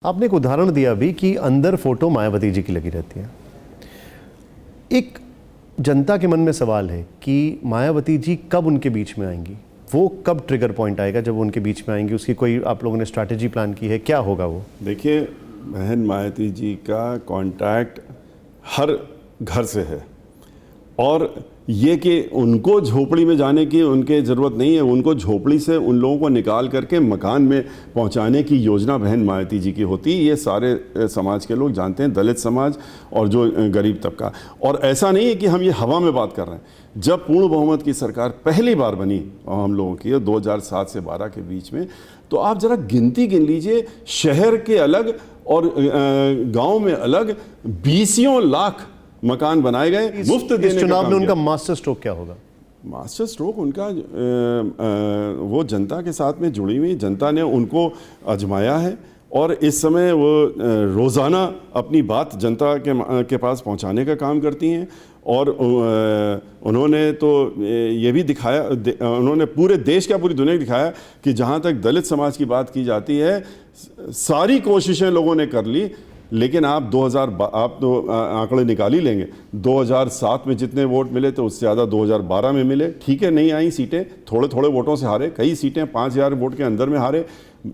आपने एक उदाहरण दिया अभी कि अंदर फोटो मायावती जी की लगी रहती है। एक जनता के मन में सवाल है कि मायावती जी कब उनके बीच में आएंगी, वो कब ट्रिगर पॉइंट आएगा जब उनके बीच में आएंगी, उसकी कोई आप लोगों ने स्ट्रैटेजी प्लान की है, क्या होगा वो? देखिए, बहन मायावती जी का कांटेक्ट हर घर से है, और ये कि उनको झोपड़ी में जाने की उनके ज़रूरत नहीं है। उनको झोपड़ी से उन लोगों को निकाल करके मकान में पहुंचाने की योजना बहन मायावती जी की होती है। ये सारे समाज के लोग जानते हैं, दलित समाज और जो गरीब तबका। और ऐसा नहीं है कि हम ये हवा में बात कर रहे हैं। जब पूर्ण बहुमत की सरकार पहली बार बनी हम लोगों की 2007 से 12 के बीच में, तो आप ज़रा गिनती गिन लीजिए, शहर के अलग और गाँव में अलग 20 लाख मकान बनाए गए मुफ्त देने इस चुनाव में उनका मास्टर स्ट्रोक क्या होगा? मास्टर स्ट्रोक उनका वो जनता के साथ में जुड़ी हुई जनता ने उनको आजमाया है, और इस समय वो रोज़ाना अपनी बात जनता के पास पहुंचाने का काम करती हैं। और उन्होंने तो ये भी दिखाया, उन्होंने पूरे देश का, पूरी दुनिया को दिखाया कि जहाँ तक दलित समाज की बात की जाती है, सारी कोशिशें लोगों ने कर ली। लेकिन आप तो आंकड़े निकाल ही लेंगे, 2007 में जितने वोट मिले थे उससे ज़्यादा 2012 में मिले। ठीक है, नहीं आई सीटें, थोड़े थोड़े वोटों से हारे, कई सीटें 5000 वोट के अंदर में हारे।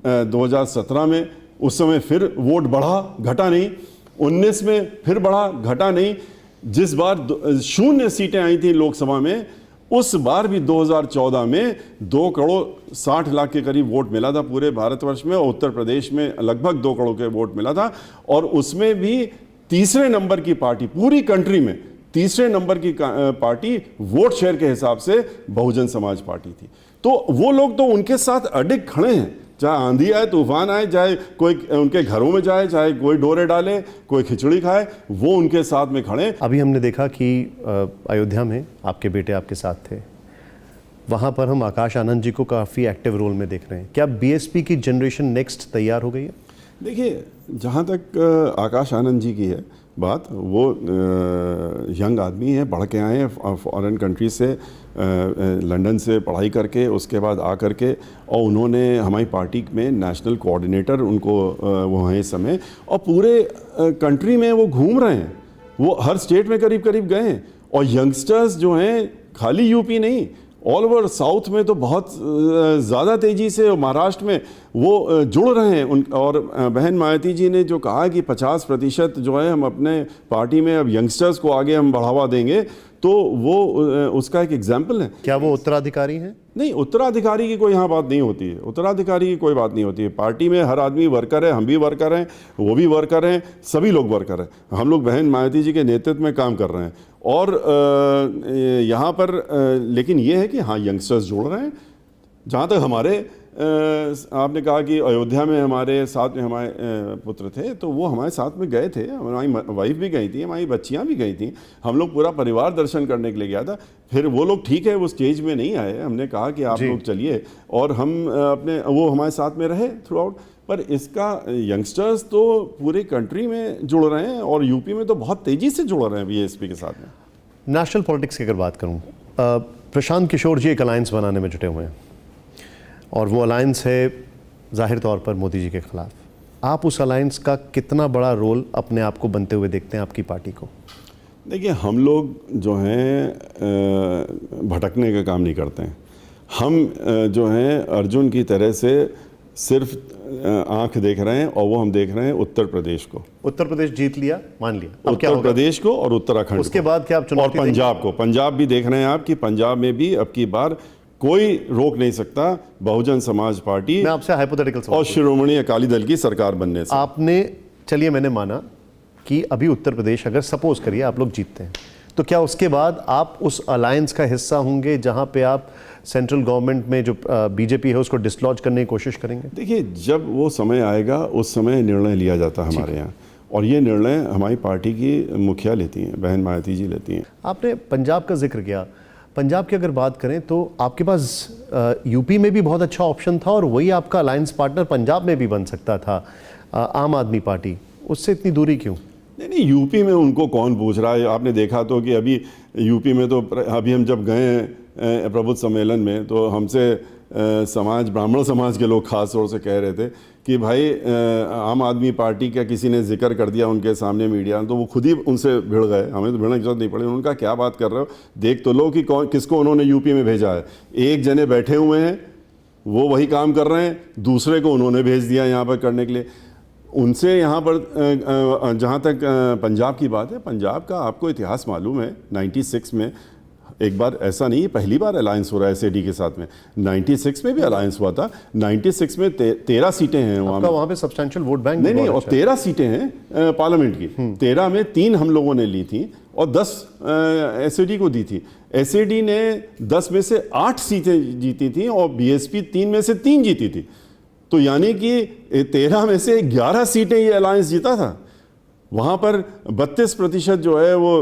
2017 में उस समय फिर वोट बढ़ा, घटा नहीं। 19 में फिर बढ़ा, घटा नहीं। जिस बार 0 सीटें आई थी लोकसभा में, उस बार भी 2014 में 2 करोड़ 60 लाख के करीब वोट मिला था पूरे भारतवर्ष में, और उत्तर प्रदेश में लगभग 2 करोड़ के वोट मिला था। और उसमें भी तीसरे नंबर की पार्टी, पूरी कंट्री में तीसरे नंबर की पार्टी वोट शेयर के हिसाब से बहुजन समाज पार्टी थी। तो वो लोग तो उनके साथ अडिग खड़े हैं, चाहे आंधी आए, तूफान आए, चाहे कोई उनके घरों में जाए, चाहे कोई डोरे डाले, कोई खिचड़ी खाए, वो उनके साथ में खड़े। अभी हमने देखा कि अयोध्या में आपके बेटे आपके साथ थे, वहाँ पर हम आकाश आनंद जी को काफ़ी एक्टिव रोल में देख रहे हैं। क्या बीएसपी की जनरेशन नेक्स्ट तैयार हो गई है? देखिए, जहाँ तक आकाश आनंद जी की है बात, वो यंग आदमी है, पढ़ के आए हैं फॉरेन कंट्री से, लंदन से पढ़ाई करके, उसके बाद आ करके, और उन्होंने हमारी पार्टी में नेशनल कोऑर्डिनेटर उनको वो हैं इस समय, और पूरे कंट्री में वो घूम रहे हैं, वो हर स्टेट में करीब करीब गए हैं। और यंगस्टर्स जो हैं, खाली यूपी नहीं, ऑल ओवर साउथ में तो बहुत ज़्यादा तेज़ी से, महाराष्ट्र में वो जुड़ रहे हैं। और बहन मायावती जी ने जो कहा कि 50% जो है हम अपने पार्टी में अब यंगस्टर्स को आगे हम बढ़ावा देंगे, तो वो उसका एक एग्जाम्पल है। क्या वो उत्तराधिकारी हैं? नहीं, उत्तराधिकारी की कोई यहाँ बात नहीं होती है, उत्तराधिकारी की कोई बात नहीं होती है। पार्टी में हर आदमी वर्कर है, हम भी वर्कर हैं, वो भी वर्कर हैं, सभी लोग वर्कर हैं। हम लोग बहन मायावती जी के नेतृत्व में काम कर रहे हैं। और यहाँ पर लेकिन ये है कि हाँ, यंगस्टर्स जुड़ रहे हैं। जहाँ तक हमारे आपने कहा कि अयोध्या में हमारे साथ में हमारे पुत्र थे, तो वो हमारे साथ में गए थे, हमारी वाइफ भी गई थी, हमारी बच्चियाँ भी गई थी, हम लोग पूरा परिवार दर्शन करने के लिए गया था। फिर वो लोग ठीक है, वो स्टेज में नहीं आए, हमने कहा कि आप लोग चलिए, और हम अपने वो हमारे साथ में रहे थ्रू आउट। पर इसका यंगस्टर्स तो पूरे कंट्री में जुड़ रहे हैं, और यूपी में तो बहुत तेज़ी से जुड़ रहे हैं बीएसपी के साथ में। नेशनल पॉलिटिक्स की अगर बात करूँ, प्रशांत किशोर जी एक अलायंस बनाने में जुटे हुए हैं, और वो अलायंस है जाहिर तौर पर मोदी जी के खिलाफ। आप उस अलायंस का कितना बड़ा रोल अपने आप को बनते हुए देखते हैं आपकी पार्टी को? देखिए, हम लोग जो हैं भटकने का काम नहीं करते हैं। हम जो हैं अर्जुन की तरह से सिर्फ आंख देख रहे हैं, और वो हम देख रहे हैं उत्तर प्रदेश को। उत्तर प्रदेश जीत लिया, मान लिया, उत्तर प्रदेश को और उत्तराखंड, उसके बाद क्या आप चुनौती और पंजाब को, पंजाब भी देख रहे हैं आप कि पंजाब में भी अब की बार कोई रोक नहीं सकता बहुजन समाज पार्टी, मैं आपसे हाइपोथेटिकल और शिरोमणि अकाली दल की सरकार बनने से। आपने, चलिए मैंने माना कि अभी उत्तर प्रदेश अगर सपोज करिए आप लोग जीतते हैं, तो क्या उसके बाद आप उस अलायंस का हिस्सा होंगे जहां पे आप सेंट्रल गवर्नमेंट में जो बीजेपी है उसको डिसलॉज करने की कोशिश करेंगे? देखिए, जब वो समय आएगा उस समय निर्णय लिया जाता है हमारे यहाँ, और ये निर्णय हमारी पार्टी की मुखिया लेती हैं, बहन मायावती जी लेती हैं। आपने पंजाब का जिक्र किया, पंजाब की अगर बात करें तो आपके पास यूपी में भी बहुत अच्छा ऑप्शन था, और वही आपका अलायंस पार्टनर पंजाब में भी बन सकता था, आम आदमी पार्टी। उससे इतनी दूरी क्यों? नहीं, यूपी में उनको कौन पूछ रहा है? आपने देखा तो कि अभी यूपी में तो अभी हम जब गए प्रबुद्ध सम्मेलन में, तो हमसे समाज, ब्राह्मण समाज के लोग खास तौर से कह रहे थे कि भाई आम आदमी पार्टी का किसी ने जिक्र कर दिया उनके सामने मीडिया में, तो वो खुद ही उनसे भिड़ गए। हमें तो भिड़ने की जरूरत नहीं पड़ी। उनका क्या बात कर रहे हो, देख तो लो कि कौन किसको उन्होंने यूपी में भेजा है। एक जने बैठे हुए हैं, वो वही काम कर रहे हैं, दूसरे को उन्होंने भेज दिया यहाँ पर करने के लिए। उनसे यहाँ पर जहाँ तक पंजाब की बात है, पंजाब का आपको इतिहास मालूम है। 96 में एक बार, ऐसा नहीं पहली बार अलायंस हो रहा है एसएडी के साथ में, 96 में भी अलायंस हुआ था। 96 में 13 सीटें हैं वहाँ पे सब्सटैंशियल वोट बैंक नहीं, और 13 सीटें हैं पार्लियामेंट की। 13 में 3 हम लोगों ने ली थी और 10 एसएडी को दी थी। एसएडी ने 10 में से 8 सीटें जीती थी और बीएसपी 3 में से 3 जीती थी। तो यानी कि 13 में से 11 सीटें ये अलायंस जीता था। वहाँ पर 32% जो है वो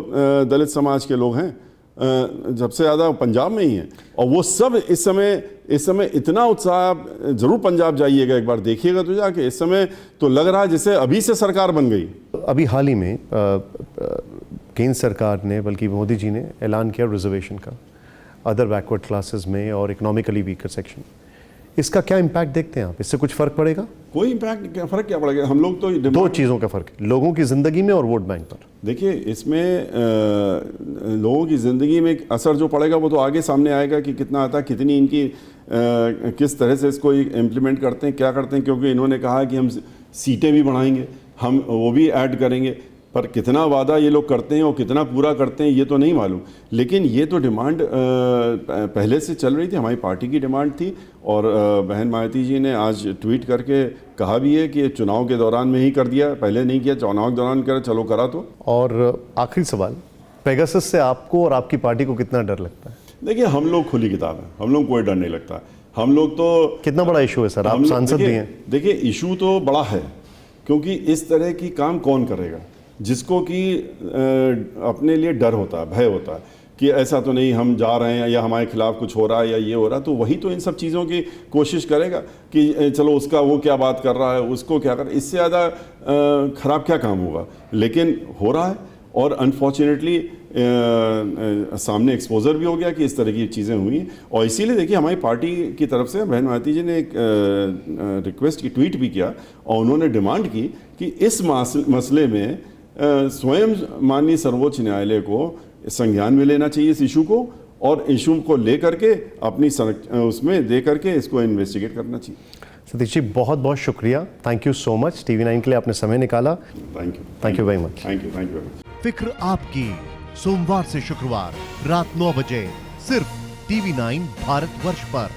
दलित समाज के लोग हैं, सबसे ज़्यादा पंजाब में ही है। और वो सब इस समय इतना उत्साह, जरूर पंजाब जाइएगा एक बार, देखिएगा तो जाके। इस समय तो लग रहा है जैसे अभी से सरकार बन गई। अभी हाल ही में केंद्र सरकार ने, बल्कि मोदी जी ने ऐलान किया रिजर्वेशन का अदर बैकवर्ड क्लासेस में और इकोनॉमिकली वीकर सेक्शन। इसका क्या इम्पैक्ट देखते हैं आप? इससे कुछ फर्क पड़ेगा? कोई फर्क क्या पड़ेगा? हम लोग तो दो चीज़ों का फर्क है, लोगों की ज़िंदगी में और वोट बैंक पर। देखिए, इसमें लोगों की ज़िंदगी में असर जो पड़ेगा वो तो आगे सामने आएगा कि कितना आता है, कितनी इनकी किस तरह से इसको इम्प्लीमेंट करते हैं, क्या करते हैं। क्योंकि इन्होंने कहा कि हम सीटें भी बढ़ाएंगे, हम वो भी ऐड करेंगे, पर कितना वादा ये लोग करते हैं और कितना पूरा करते हैं ये तो नहीं मालूम। लेकिन ये तो डिमांड पहले से चल रही थी, हमारी पार्टी की डिमांड थी। और बहन मायावती जी ने आज ट्वीट करके कहा भी है कि चुनाव के दौरान में ही कर दिया, पहले नहीं किया, चुनाव के दौरान कर, चलो करा तो। और आखिरी सवाल, पेगासस से आपको और आपकी पार्टी को कितना डर लगता है? देखिए, हम लोग खुली किताब है, हम लोग कोई डर नहीं लगता। हम लोग तो, कितना बड़ा इशू है सर, आप सांसद भी हैं। देखिए, इशू तो बड़ा है, क्योंकि इस तरह की काम कौन करेगा जिसको कि अपने लिए डर होता है, भय होता है कि ऐसा तो नहीं हम जा रहे हैं या हमारे खिलाफ कुछ हो रहा है या ये हो रहा है। तो वही तो इन सब चीज़ों की कोशिश करेगा कि चलो उसका वो क्या बात कर रहा है, उसको क्या कर, इससे ज़्यादा ख़राब क्या काम होगा। लेकिन हो रहा है और अनफॉर्चुनेटली सामने एक्सपोजर भी हो गया कि इस तरह की चीज़ें हुई हैं। और इसीलिए देखिए, हमारी पार्टी की तरफ से बहन मायावती जी ने एक रिक्वेस्ट की ट्वीट भी किया और उन्होंने डिमांड की कि इस मसले में स्वयं माननीय सर्वोच्च न्यायालय को संज्ञान में लेना चाहिए इस इशू को, और इशू को लेकर के अपनी उसमें दे करके इसको इन्वेस्टिगेट करना चाहिए। सतीश जी, बहुत बहुत शुक्रिया, thank you so much, TV9 के लिए आपने समय निकाला। Thank you very much. Thank you. फिक्र आपकी, सोमवार से शुक्रवार रात 9 बजे सिर्फ TV9 भारतवर्ष पर।